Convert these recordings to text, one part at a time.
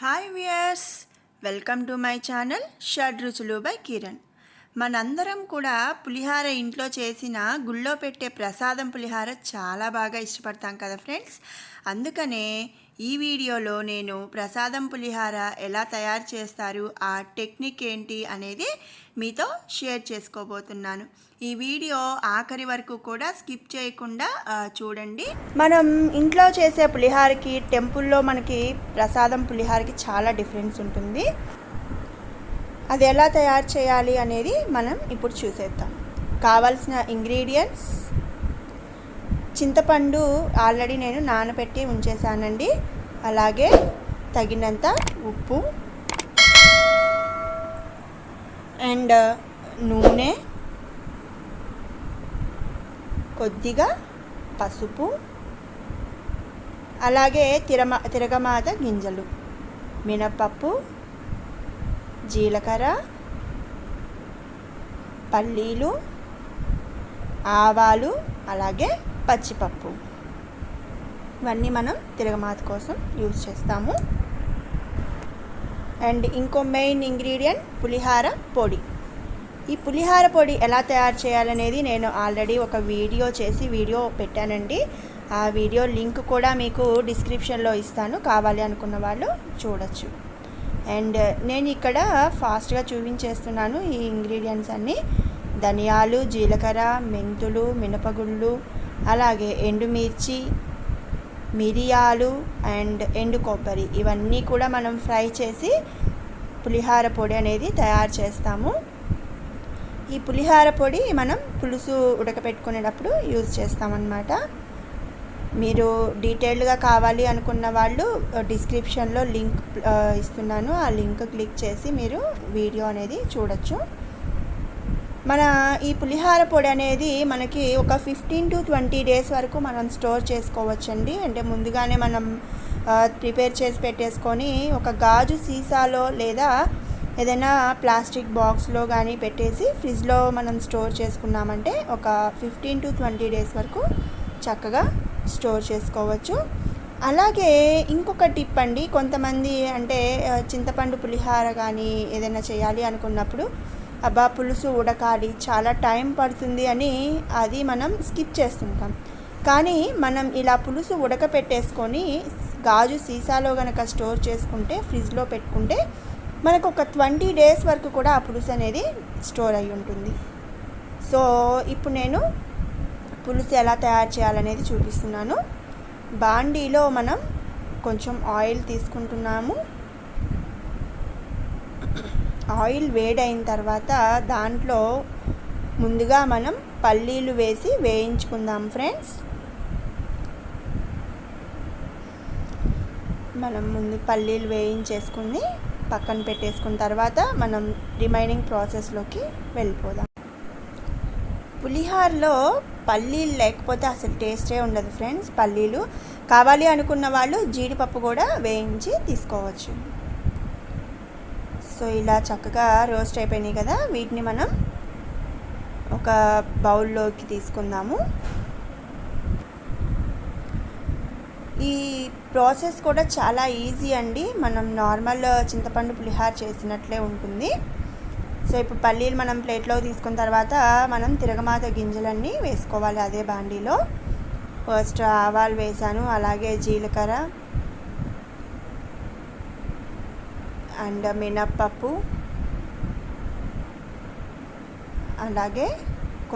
Hi viewers, welcome to my channel Shadruchulu by Kiran. మనందరం కూడా పులిహార ఇంట్లో చేసిన గుళ్ళో పెట్టే ప్రసాదం పులిహార చాలా బాగా ఇష్టపడతాం కదా ఫ్రెండ్స్. అందుకనే ఈ వీడియోలో నేను ప్రసాదం పులిహార ఎలా తయారు చేస్తారు, ఆ టెక్నిక్ ఏంటి అనేది మీతో షేర్ చేసుకోబోతున్నాను. ఈ వీడియో ఆఖరి వరకు కూడా స్కిప్ చేయకుండా చూడండి. మనం ఇంట్లో చేసే పులిహారకి, టెంపుల్లో మనకి ప్రసాదం పులిహారకి చాలా డిఫరెన్స్ ఉంటుంది. అది ఎలా తయారు చేయాలి అనేది మనం ఇప్పుడు చూసేద్దాం. కావాల్సిన ఇంగ్రీడియంట్స్: చింతపండు ఆల్రెడీ నేను నానబెట్టి ఉంచేసానండి. అలాగే తగినంత ఉప్పు అండ్ నూనె, కొద్దిగా పసుపు, అలాగే తిరగమాత గింజలు, మినపప్పు, జీలకర్ర, పల్లీలు, ఆవాలు, అలాగే పచ్చిపప్పు. ఇవన్నీ మనం తిరగమాత కోసం యూజ్ చేస్తాము. అండ్ ఇంకో మెయిన్ ఇంగ్రీడియంట్ పులిహార పొడి. ఈ పులిహార పొడి ఎలా తయారు చేయాలనేది నేను ఆల్రెడీ ఒక వీడియో పెట్టానండి. ఆ వీడియో లింక్ కూడా మీకు డిస్క్రిప్షన్లో ఇస్తాను, కావాలి అనుకున్న వాళ్ళు చూడొచ్చు. అండ్ నేను ఇక్కడ ఫాస్ట్గా చూపించేస్తున్నాను ఈ ఇంగ్రీడియంట్స్ అన్నీ. ధనియాలు, జీలకర్ర, మెంతులు, మినపగుళ్ళు, అలాగే ఎండుమిర్చి, మిరియాలు అండ్ ఎండు కొబ్బరి, ఇవన్నీ కూడా మనం ఫ్రై చేసి పులిహార పొడి అనేది తయారు చేస్తాము. ఈ పులిహార పొడి మనం పులుసు ఉడకపెట్టుకునేటప్పుడు యూజ్ చేస్తామన్నమాట. మీరు డీటెయిల్డ్గా కావాలి అనుకున్న వాళ్ళు డిస్క్రిప్షన్లో లింక్ ఇస్తున్నాను, ఆ లింక్ క్లిక్ చేసి మీరు వీడియో అనేది చూడొచ్చు. మన ఈ పులిహార పొడి అనేది మనకి ఒక 15 to 20 డేస్ వరకు మనం స్టోర్ చేసుకోవచ్చండి. అంటే ముందుగానే మనం ప్రిపేర్ చేసి పెట్టేసుకొని ఒక గాజు సీసాలో లేదా ఏదైనా ప్లాస్టిక్ బాక్స్లో కానీ పెట్టేసి ఫ్రిడ్జ్లో మనం స్టోర్ చేసుకున్నామంటే ఒక 15 to 20 డేస్ వరకు చక్కగా స్టోర్ చేసుకోవచ్చు. అలాగే ఇంకొక టిప్ అండి, కొంతమంది అంటే చింతపండు పులిహార కానీ ఏదైనా చేయాలి అనుకున్నప్పుడు అబ్బా పులుసు ఉడకాలి, చాలా టైం పడుతుంది అని అది మనం స్కిప్ చేస్తుంటాం. కానీ మనం ఇలా పులుసు ఉడకపెట్టేసుకొని గాజు సీసాలో కనుక స్టోర్ చేసుకుంటే, ఫ్రిడ్జ్లో పెట్టుకుంటే మనకు ఒక 20 డేస్ వరకు కూడా ఆ పులుసు అనేది స్టోర్ అయి ఉంటుంది. సో ఇప్పుడు నేను పులుసు ఎలా తయారు చేయాలనేది చూపిస్తున్నాను. బాండీలో మనం కొంచెం ఆయిల్ తీసుకుంటున్నాము. ఆయిల్ వేడైన తర్వాత దాంట్లో ముందుగా మనం పల్లీలు వేసి వేయించుకుందాం ఫ్రెండ్స్. మనం ముందు పల్లీలు వేయించేసుకుని పక్కన పెట్టేసుకున్న తర్వాత మనం రిమైనింగ్ ప్రాసెస్లోకి వెళ్ళిపోదాం. పులిహారలో పల్లీలు లేకపోతే అసలు టేస్టే ఉండదు ఫ్రెండ్స్. పల్లీలు కావాలి అనుకున్న వాళ్ళు జీడిపప్పు కూడా వేయించి తీసుకోవచ్చు. సో ఇలా చక్కగా రోస్ట్ అయిపోయినాయి కదా, వీటిని మనం ఒక బౌల్లోకి తీసుకుందాము. ఈ ప్రాసెస్ కూడా చాలా ఈజీ అండి, మనం నార్మల్ చింతపండు పులిహార చేసినట్లే ఉంటుంది. సో ఇప్పుడు పల్లీలు మనం ప్లేట్లో తీసుకున్న తర్వాత మనం తిరగమాత గింజలన్నీ వేసుకోవాలి అదే బాండీలో. ఫస్ట్ ఆవాలు వేసాను, అలాగే జీలకర్ర అండ్ మినప్పప్పు, అలాగే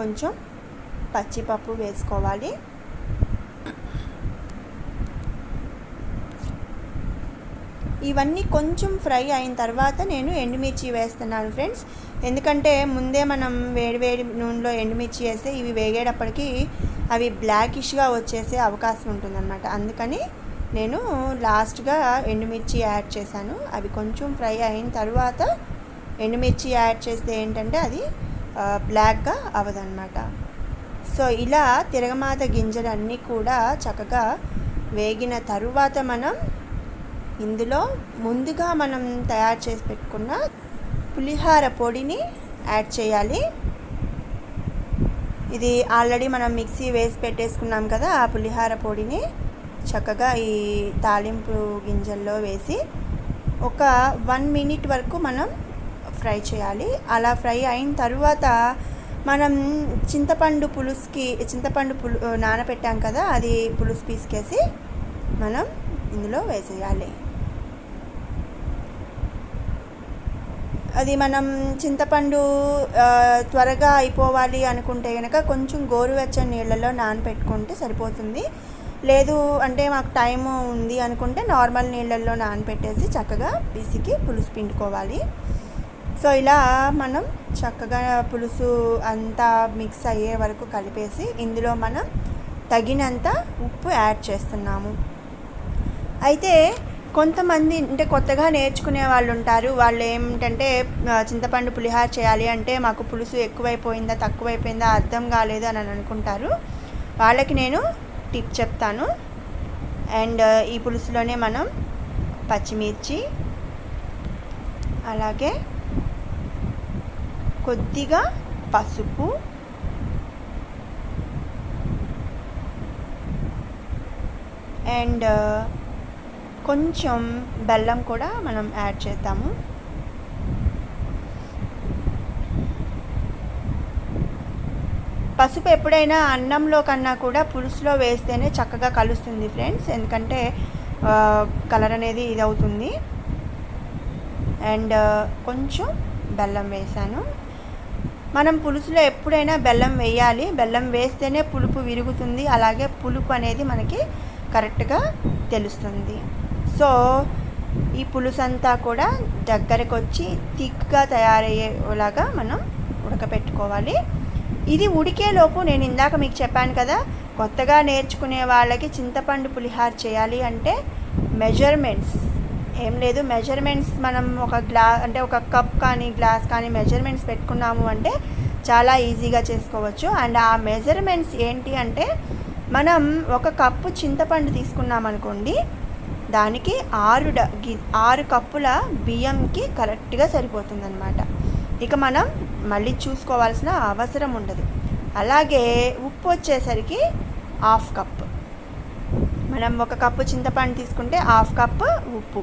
కొంచెం పచ్చిపప్పు వేసుకోవాలి. ఇవన్నీ కొంచెం ఫ్రై అయిన తర్వాత నేను ఎండుమిర్చి వేస్తున్నాను ఫ్రెండ్స్. ఎందుకంటే ముందే మనం వేడి నూనెలో ఎండుమిర్చి వేస్తే ఇవి వేగేటప్పటికి అవి బ్లాకిష్గా వచ్చేసే అవకాశం ఉంటుందన్నమాట. అందుకని నేను లాస్ట్గా ఎండుమిర్చి యాడ్ చేశాను. అవి కొంచెం ఫ్రై అయిన తర్వాత ఎండుమిర్చి యాడ్ చేస్తే ఏంటంటే అది బ్లాక్గా అవ్వదన్నమాట. సో ఇలా తిరగమాత గింజలన్నీ కూడా చక్కగా వేగిన తరువాత మనం ఇందులో ముందుగా మనం తయారు చేసి పెట్టుకున్న పులిహార పొడిని యాడ్ చేయాలి. ఇది ఆల్రెడీ మనం మిక్సీ వేసి పెట్టేసుకున్నాం కదా, ఆ పులిహార పొడిని చక్కగా ఈ తాలింపు గింజల్లో వేసి ఒక 1 మినిట్ వరకు మనం ఫ్రై చేయాలి. అలా ఫ్రై అయిన తర్వాత మనం చింతపండు నానబెట్టాం కదా, అది పులుసు పీసుకేసి మనం ఇందులో వేసేయాలి. అది మనం చింతపండు త్వరగా అయిపోవాలి అనుకుంటే కనుక కొంచెం గోరువెచ్చని నీళ్ళలో నానబెట్టుకుంటే సరిపోతుంది. లేదు అంటే మాకు టైం ఉంది అనుకుంటే నార్మల్ నీళ్ళల్లో నానబెట్టేసి చక్కగా పిసికి పులుసు పిండుకోవాలి. సో ఇలా మనం చక్కగా పులుసు అంతా మిక్స్ అయ్యే వరకు కలిపేసి ఇందులో మనం తగినంత ఉప్పు యాడ్ చేస్తున్నాము. అయితే కొంతమంది అంటే కొత్తగా నేర్చుకునే వాళ్ళు ఉంటారు. వాళ్ళు ఏమిటంటే చింతపండు పులిహార చేయాలి అంటే మాకు పులుసు ఎక్కువైపోయిందా తక్కువైపోయిందా అర్థం కాలేదు అని అనుకుంటారు. వాళ్ళకి నేను టిప్ చెప్తాను. అండ్ ఈ పులుసులోనే మనం పచ్చిమిర్చి, అలాగే కొద్దిగా పసుపు, అండ్ కొంచెం బెల్లం కూడా మనం యాడ్ చేద్దాము. పసుపు ఎప్పుడైనా అన్నంలో కన్నా కూడా పులుసులో వేస్తేనే చక్కగా కలుస్తుంది ఫ్రెండ్స్, ఎందుకంటే కలర్ అనేది ఇది అవుతుంది. అండ్ కొంచెం బెల్లం వేసాను. మనం పులుసులో ఎప్పుడైనా బెల్లం వేయాలి. బెల్లం వేస్తేనే పులుపు విరుగుతుంది, అలాగే పులుపు అనేది మనకి కరెక్ట్గా తెలుస్తుంది. సో ఈ పులుసు అంతా కూడా దగ్గరకు వచ్చి థిక్గా తయారయ్యేలాగా మనం ఉడకపెట్టుకోవాలి. ఇది ఉడికేలోపు నేను ఇందాక మీకు చెప్పాను కదా, కొత్తగా నేర్చుకునే వాళ్ళకి చింతపండు పులిహార చేయాలి అంటే మెజర్మెంట్స్ ఏం లేదు. మెజర్మెంట్స్ మనం ఒక కప్ కానీ గ్లాస్ కానీ మెజర్మెంట్స్ పెట్టుకున్నాము అంటే చాలా ఈజీగా చేసుకోవచ్చు. అండ్ ఆ మెజర్మెంట్స్ ఏంటి అంటే మనం 1 కప్పు చింతపండు తీసుకున్నామనుకోండి, దానికి 6 కప్పుల బియ్యంకి కరెక్ట్గా సరిపోతుందన్నమాట. ఇక మనం మళ్ళీ చూసుకోవాల్సిన అవసరం ఉండదు. అలాగే ఉప్పు వచ్చేసరికి 1/2 కప్. మనం 1 కప్పు చింతపండు తీసుకుంటే 1/2 కప్పు ఉప్పు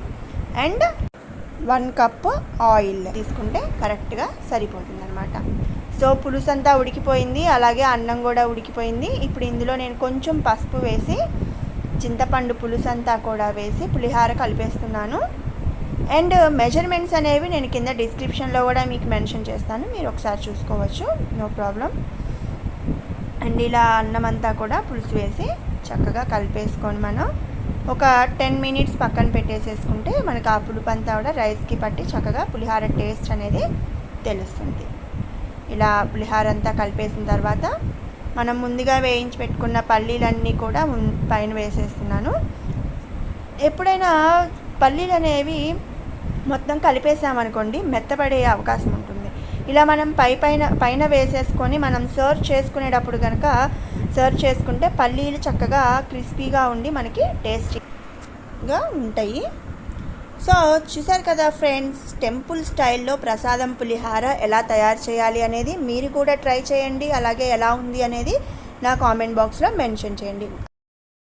అండ్ 1 కప్పు ఆయిల్ తీసుకుంటే కరెక్ట్గా సరిపోతుందన్నమాట. సో పులుసు అంతా ఉడికిపోయింది, అలాగే అన్నం కూడా ఉడికిపోయింది. ఇప్పుడు ఇందులో నేను కొంచెం పసుపు వేసి చింతపండు పులుసు అంతా కూడా వేసి పులిహార కలిపేస్తున్నాను. అండ్ మెజర్మెంట్స్ అనేవి నేను కింద డిస్క్రిప్షన్లో కూడా మీకు మెన్షన్ చేస్తాను, మీరు ఒకసారి చూసుకోవచ్చు, నో ప్రాబ్లం. అండ్ ఇలా అన్నం అంతా కూడా పులుసు వేసి చక్కగా కలిపేసుకొని మనం ఒక 10 మినిట్స్ పక్కన పెట్టేసేసుకుంటే మనకు ఆ పులుపు అంతా కూడా రైస్కి పట్టి చక్కగా పులిహార టేస్ట్ అనేది తెలుస్తుంది. ఇలా పులిహార అంతా కలిపేసిన తర్వాత మనం ముందుగా వేయించి పెట్టుకున్న పల్లీలన్నీ కూడా పైన వేసేస్తున్నాను. ఎప్పుడైనా పల్లీలు అనేవి మొత్తం కలిపేసామనుకోండి మెత్తపడే అవకాశం ఉంటుంది. ఇలా మనం పైన వేసేసుకొని మనం సర్వ్ చేసుకునేటప్పుడు కనుక సర్వ్ చేసుకుంటే పల్లీలు చక్కగా క్రిస్పీగా ఉండి మనకి టేస్టీగా ఉంటాయి. సో చూసారు కదా ఫ్రెండ్స్, టెంపుల్ స్టైల్లో ప్రసాదం పులిహార ఎలా తయారు చేయాలి అనేది మీరు కూడా ట్రై చేయండి. అలాగే ఎలా ఉంది అనేది నా కామెంట్ బాక్స్లో మెన్షన్ చేయండి.